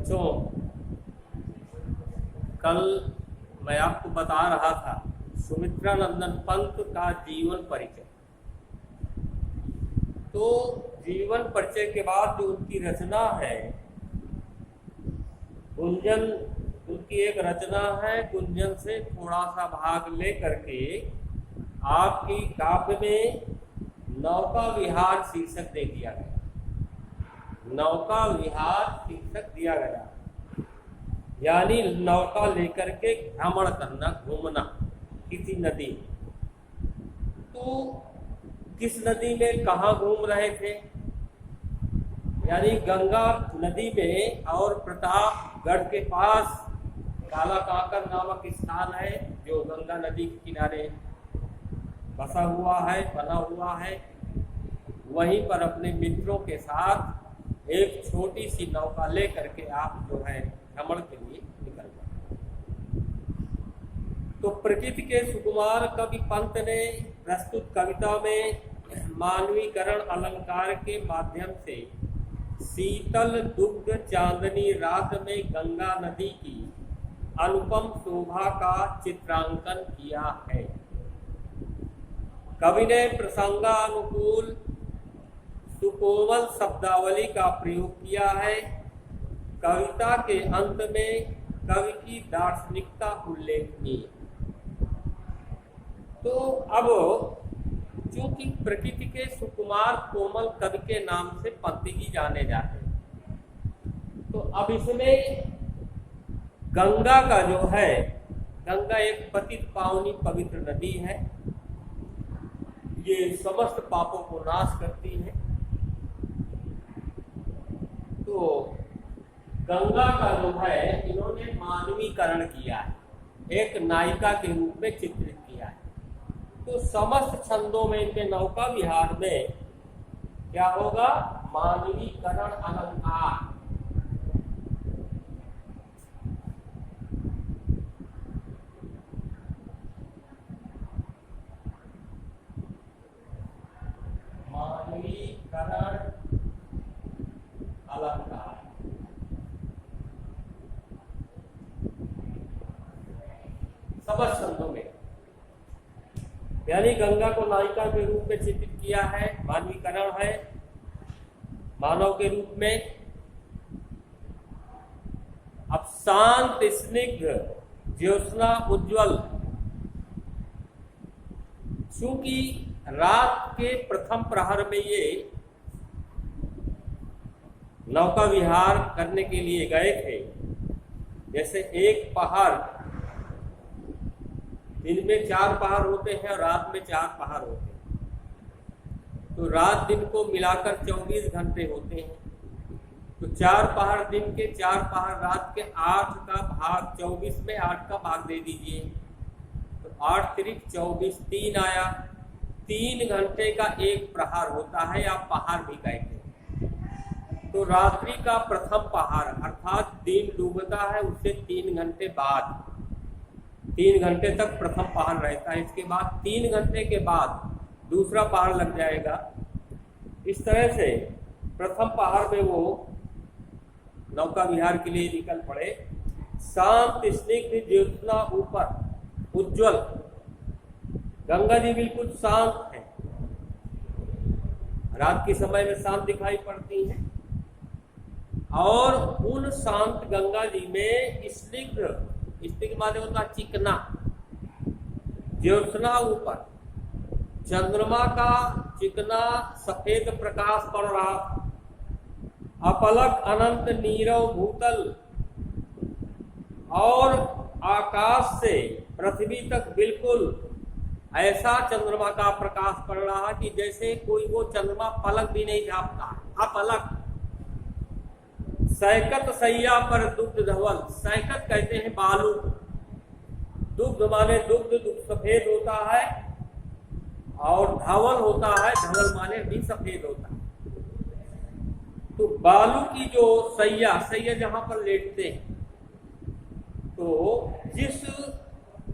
बच्चों, कल मैं आपको बता रहा था सुमित्रा नंदन पंत का जीवन परिचय। तो जीवन परिचय के बाद जो उनकी रचना है गुंजन, उनकी एक रचना है गुंजन से थोड़ा सा भाग ले करके आपकी काव्य में नौका विहार शीर्षक दे दिया गया। नौका विहार शीर्षक दिया गया, यानी नौका लेकर के भ्रमण करना, घूमना किसी नदी। तो किस नदी में कहाँ घूम रहे थे, यानी गंगा नदी में और प्रतापगढ़ के पास काला काकर नामक स्थान है जो गंगा नदी के किनारे बसा हुआ है, बना हुआ है। वहीं पर अपने मित्रों के साथ एक छोटी सी नौका ले करके आप जो है भ्रमण के लिए निकल जाए। तो प्रकृति के सुकुमार कवि पंत ने प्रस्तुत कविता में मानवीकरण अलंकार के माध्यम से शीतल दुग्ध चांदनी रात में गंगा नदी की अनुपम शोभा का चित्रांकन किया है। कवि ने प्रसंगानुकूल सुकोमल शब्दावली का प्रयोग किया है। कविता के अंत में कवि की दार्शनिकता उल्लेखनीय। तो अब चूंकि प्रकृति के सुकुमार कोमल कवि के नाम से पंत जी जाने जाते हैं, तो अब इसमें गंगा का जो है, गंगा एक पतित पावनी पवित्र नदी है। ये समस्त पापों को नाश करती है। तो गंगा का जो है इन्होंने मानवीकरण किया है, एक नायिका के रूप में चित्रित किया है। तो समस्त छंदों में इनके नौका विहार में क्या होगा, मानवीकरण अलंकार। मानवीकरण अलंकार समस्त छंदों में, यानी गंगा को नायिका के रूप में चित्रित किया है, मानवीकरण है मानव के रूप में। अब शांत स्निग्ध ज्योत्सना उज्ज्वल, चूंकि रात के प्रथम प्रहर में ये नौका विहार करने के लिए गए थे। जैसे एक पहाड़, दिन में 4 पहाड़ होते हैं और रात में 4 पहाड़ होते हैं। तो रात दिन को मिलाकर 24 घंटे होते हैं। तो 4 पहाड़ दिन के, 4 पहाड़ रात के, 8 का भाग 24 में 8 का भाग दे दीजिए। तो 8 त्रिक 24, 3 आया। 3 घंटे का एक प्रहार होता है, या पहाड़ भी कहते हैं। तो रात्रि का प्रथम पहाड़ अर्थात दिन डूबता है उससे 3 घंटे बाद, 3 घंटे तक प्रथम पहाड़ रहता है। इसके बाद 3 घंटे के बाद दूसरा पहाड़ लग जाएगा। इस तरह से प्रथम पहाड़ में वो नौका विहार के लिए निकल पड़े। शांत स्निग्ध ज्योत्सना ऊपर उज्ज्वल, गंगा जी बिल्कुल शांत है, रात के समय में शांत दिखाई पड़ती हैं। और उन शांत गंगा जी में स्निग्ध माने होता चिकना, ज्योत्सना ऊपर चंद्रमा का चिकना सफेद प्रकाश पड़ रहा। अपलक अनंत नीरव भूतल, और आकाश से पृथ्वी तक बिल्कुल ऐसा चंद्रमा का प्रकाश पड़ रहा कि जैसे कोई वो चंद्रमा पलक भी नहीं झापता। अपलक। सैकत सैया पर दुग्ध धवल, सैकत कहते हैं बालू। दुग्ध माने दुग्ध, दुग्ध सफेद होता है, और धवल होता है, धवल माने भी सफेद होता है। तो बालू की जो सैया, सैया जहां पर लेटते हैं, तो जिस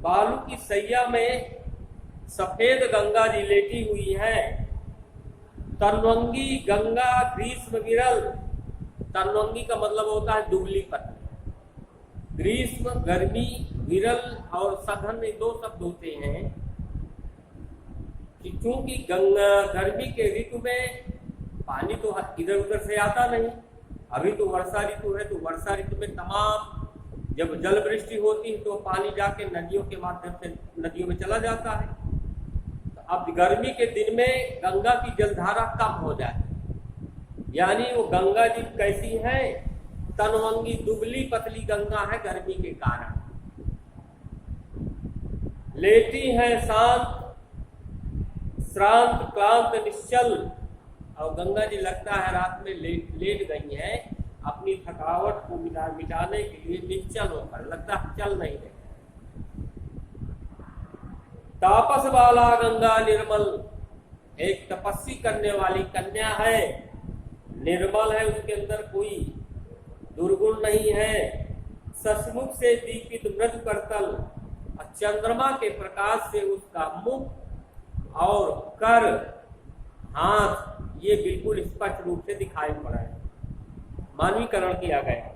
बालू की सैया में सफेद गंगा जी लेटी हुई है, तन्वंगी गंगा ग्रीष्म विरल। तन्वंगी का मतलब होता है दुबली पत्नी। ग्रीष्म, गर्मी, विरल और सघन दो शब्द होते हैं कि चूंकि गर्मी के ऋतु में पानी तो इधर उधर से आता नहीं। अभी तो वर्षा ऋतु है, तो वर्षा ऋतु में तमाम जब जल वृष्टि होती है तो पानी जाके नदियों के माध्यम से नदियों में चला जाता है। तो अब गर्मी के दिन में गंगा की जलधारा कम हो जाए, यानी वो गंगा जी कैसी है, तनवंगी दुबली पतली गंगा है गर्मी के कारण। लेटी है शांत श्रांत क्लांत निश्चल, और गंगा जी लगता है रात में लेट गई है अपनी थकावट को मिटाने के लिए निश्चल होकर, लगता है चल नहीं रहे। तापस वाला गंगा निर्मल, एक तपस्वी करने वाली कन्या है, निर्मल है, उसके अंदर कोई दुर्गुण नहीं है। ससमुख से दीपित मृद करतल, चंद्रमा के प्रकाश से उसका मुख और कर हाथ ये बिल्कुल स्पष्ट रूप से दिखाई पड़ा है, मानवीकरण किया गया।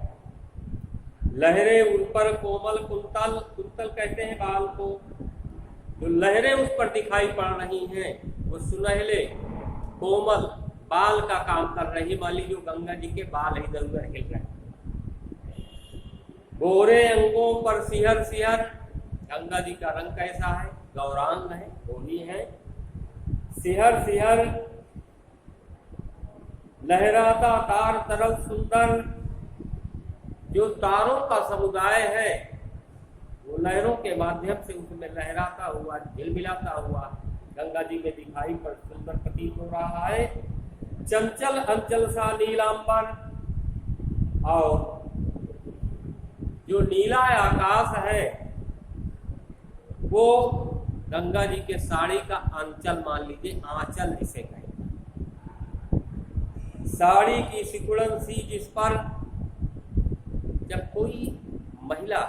लहरें उन पर कोमल कुंतल, कुंतल कहते हैं बाल को, जो लहरें उस पर दिखाई पड़ रही हैं वो सुनहले कोमल बाल का काम कर रही, मान लीजिए जो गंगा जी के बाल इधर उधर हिल रहे हैं। गोरे अंगों पर सिहर सिहर, गंगा जी का रंग कैसा है, गौरांग है, गोरी है। सिहर सिहर लहराता तार तरल सुंदर, जो तारों का समुदाय है वो लहरों के माध्यम से उसमें लहराता हुआ झिलमिलाता हुआ गंगा जी में दिखाई पर सुंदर प्रतीत हो रहा है। चंचल अंचल सा नीलांबर, और जो नीला आकाश है वो गंगा जी के साड़ी का अंचल, मान लीजिए आंचल जिसे कहें, साड़ी की सिकुड़न सी जिस पर जब कोई महिला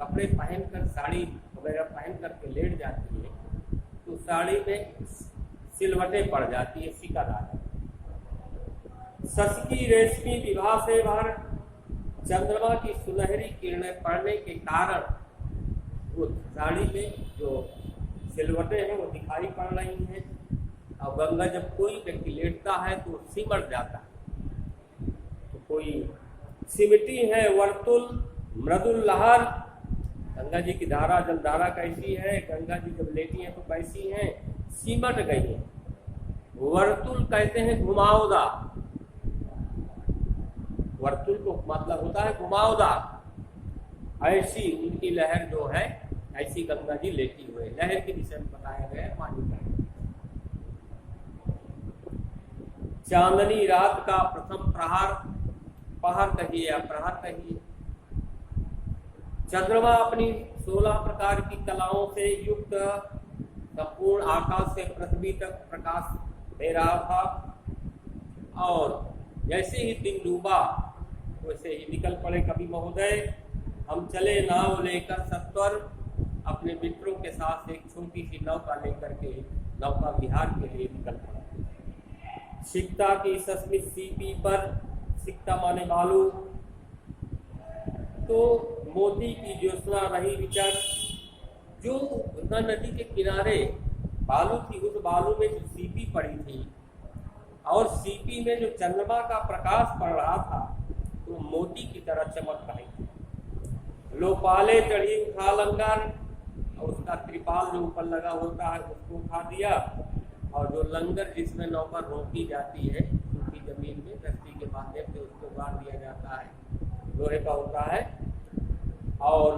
कपड़े पहनकर साड़ी वगैरह पहन करके लेट जाती है तो साड़ी में सिलवटें पड़ जाती है, शिकन आ जाती है। ससकी रेशमी विभा से भर, चंद्रमा की सुनहरी किरणें पड़ने के कारण वो साड़ी में जो सिलवटें हैं वो दिखाई पड़ रही हैं। और गंगा जब कोई व्यक्ति लेटता है तो सिमट जाता है, तो कोई सिमटी है वर्तुल मृदुल लहर। गंगा जी की धारा जलधारा कैसी है, गंगा जी जब लेटी है तो कैसी है, सिमट गई है। वर्तुल कहते हैं घुमावदार, वर्तुल को मतलब होता है घुमावदार। ऐसी उनकी लहर जो है, ऐसी गंगा जी लेटी हुई। लहर के विषय में बताया गया है पानी का। चांदनी रात का प्रथम प्रहार, पहर कहिए या प्रहार कहिए। चंद्रमा अपनी 16 प्रकार की कलाओं से युक्त संपूर्ण आकाश से पृथ्वी तक प्रकाश दे रहा था, और जैसे ही दिन डूबा वैसे ही निकल पड़े कवि महोदय। हम चले नाव लेकर सत्वर, अपने मित्रों के साथ एक छोटी सी नौका लेकर के नौका विहार के लिए निकल पड़ा। सिकता की सस्मित सीपी पर, सिकता माने बालू, तो मोती की ज्योत्सना रही विचार। जो गंगा नदी के किनारे बालू थी, उस बालू में जो सीपी पड़ी थी और सीपी में जो चंद्रमा का प्रकाश पड़ रहा था तो मोती की तरह चमक रही थी। लोपाले चढ़ी उठा लंगर, और उसका त्रिपाल जो ऊपर लगा होता है उसको उठा दिया, और जो लंगर जिसमें नौका रोकी जाती है सूखी जमीन में रस्सी के माध्यम से उसको गाड़ दिया जाता है, लोहे का होता है। और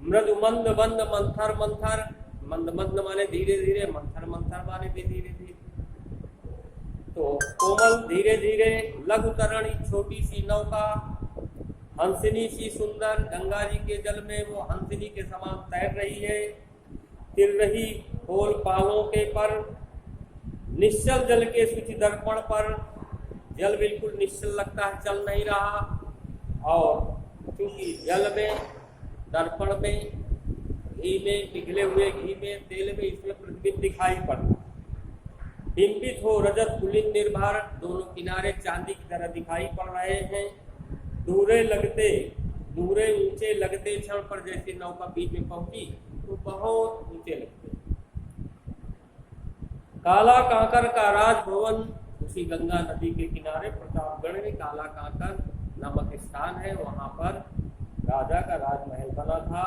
मृदु मंद मंद मंथर मंथर, मंद मंद माने धीरे धीरे, मंथर मंथर माने भी धीरे धीरे। तो कोमल धीरे धीरे, लघु तरणी छोटी सी नौका, हंसनी सी सुंदर, गंगा जी के जल में वो हंसनी के समान तैर रही है। तिर रही खोल पालों के पर, निश्चल जल के सूचि दर्पण पर, जल बिल्कुल निश्चल लगता है, चल नहीं रहा। और क्योंकि जल में, दर्पण में, घी में, पिघले हुए घी में, तेल में, इसमें प्रतिबिंब दिखाई पड़ता। बिंबित हो रजत पुलिन निर्भर, दोनों किनारे चांदी की तरह दिखाई पड़ रहे हैं। दूरे लगते दूरे ऊंचे लगते क्षण पर जैसे नौका बीच में पहुंची तो बहुत ऊंचे लगते। काला कांकर का राजभवन उसी गंगा नदी के किनारे प्रतापगढ़ में काला कांकर नामक स्थान है, वहां पर राजा का राजमहल बना था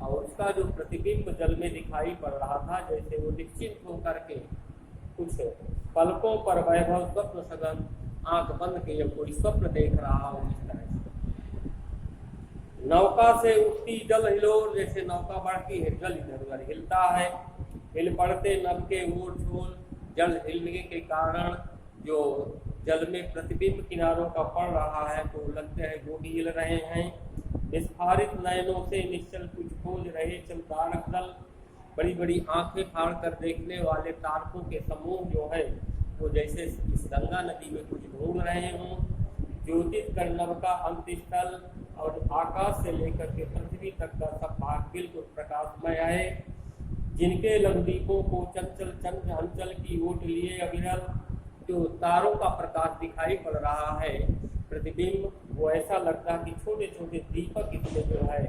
और उसका जो प्रतिबिंब जल में दिखाई पड़ रहा था, जैसे वो निश्चिंत होकर के कुछ पलकों पर वैभव स्वप्न सघन आंख बंद के कोई स्वप्न देख रहा हो, इस तरह से नौका से उठती जल हिलोर, जैसे नौका बढ़ती है जल इधर उधर हिलता है। हिल पड़ते नभ के ओर छोल, जल हिलने के कारण जो जल में प्रतिबिंब किनारों का पड़ रहा है तो लगते हैं वो भी हिल रहे हैं। विस्फारित नयनों से निश्चल कुछ खोज रहे चमतारक दल, बड़ी बड़ी आंखें फाड़ कर देखने वाले तारकों के समूह जो है वो जैसे इस गंगा नदी में कुछ ढूंढ रहे हों। ज्योतिष कर नभ का अंत स्थल और आकाश से लेकर के पृथ्वी तक का सब भाग बिल्कुल प्रकाशमय है। जिनके लघुदीपों को चंचल चंद्र अंचल की ओट लिए अविरल जो तारों का प्रकाश दिखाई पड़ रहा है प्रतिबिंब, वो ऐसा लगता है कि छोटे छोटे दीपक इसमें जो है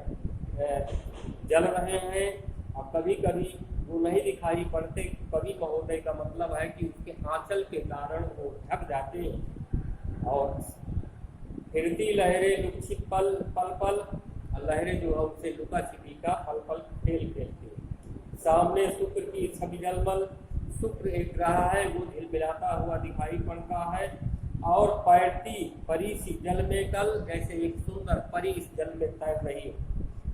जल रहे हैं। और कभी कभी वो नहीं दिखाई पड़ते। कवि महोदय का मतलब है कि उसके आंचल के कारण वो ढक जाते हैं। और फिरती लहरें लुक पल पल पल, लहरें जो है उससे लुका छिपी का पल पल खेल खेलती है। सामने शुक्र की छवि जलमल, शुक्र एक रहा है वो झिलमिलाता हुआ दिखाई पड़ता है। और पैरती परी सी जल में कल, जैसे एक सुंदर परी इस जल में तैर रही हो।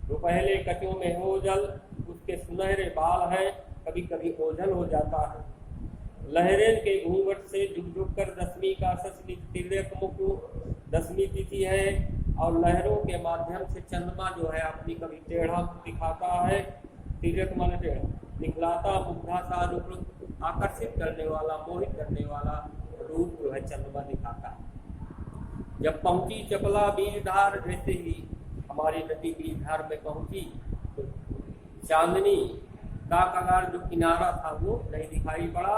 जो पहले कचों में हो जल, उसके सुनहरे बाल हैं, कभी कभी ओझल हो जाता है। लहरें के घूंघट से डुब डुब कर दसवीं का सचली तिर्यक मुख, दसवीं तिथि है और लहरों के माध्यम से चंद्रमा जो है अपनी कभी टेढ़ा दिखाता है, तिर्यक मन टेढ़ा दिखलाता, मुग्धा सा रूप आकर्षित करने वाला मोहित करने वाला रूप जो है चंद्रमा दिखाता है। जब पहुंची चपला बीजधार, जैसे ही हमारी नदी बीजधार में पहुंची तो चांदनी का कगार जो किनारा था वो नहीं दिखाई पड़ा।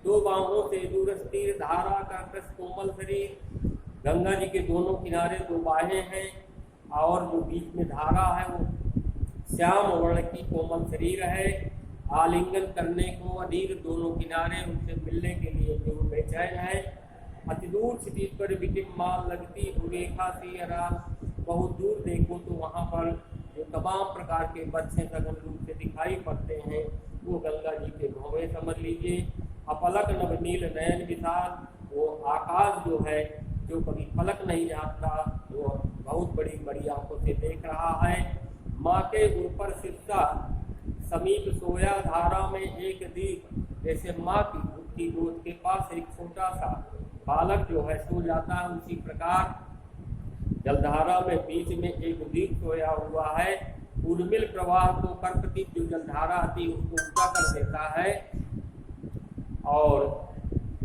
दो बाहों से दूर स्थिर धारा का कृष्ण कोमल शरीर, गंगा जी के दोनों किनारे दो बाहें हैं और जो बीच में धारा है वो श्याम वर्ण की कोमल शरीर है। आलिंगन करने को अधीर दोनों किनारे, उनसे मिलने के लिए जो बेचैन है। अति दूर क्षितिज पर विटिम माल लगती भूरेखा सी आराम, बहुत दूर देखो तो वहाँ पर जो तमाम प्रकार के बच्चे सघन रूप से दिखाई पड़ते हैं वो गंगा जी के भौवे समझ लीजिए। अपलक नवनील नयन विशाल, वो आकाश जो है जो कभी पलक नहीं जाता वो बहुत बड़ी बड़ी आंखों से देख रहा है। माँ के ऊपर सिस्सा समीप सोया धारा में एक दीप, जैसे माँ की गोद के पास एक छोटा सा बालक जो है सो जाता है, उसी प्रकार जलधारा में बीच में एक दीप सोया हुआ है। उर्मिल प्रवाह को कर्कटी जो जलधारा आती है उसको ऊंचा कर देता है और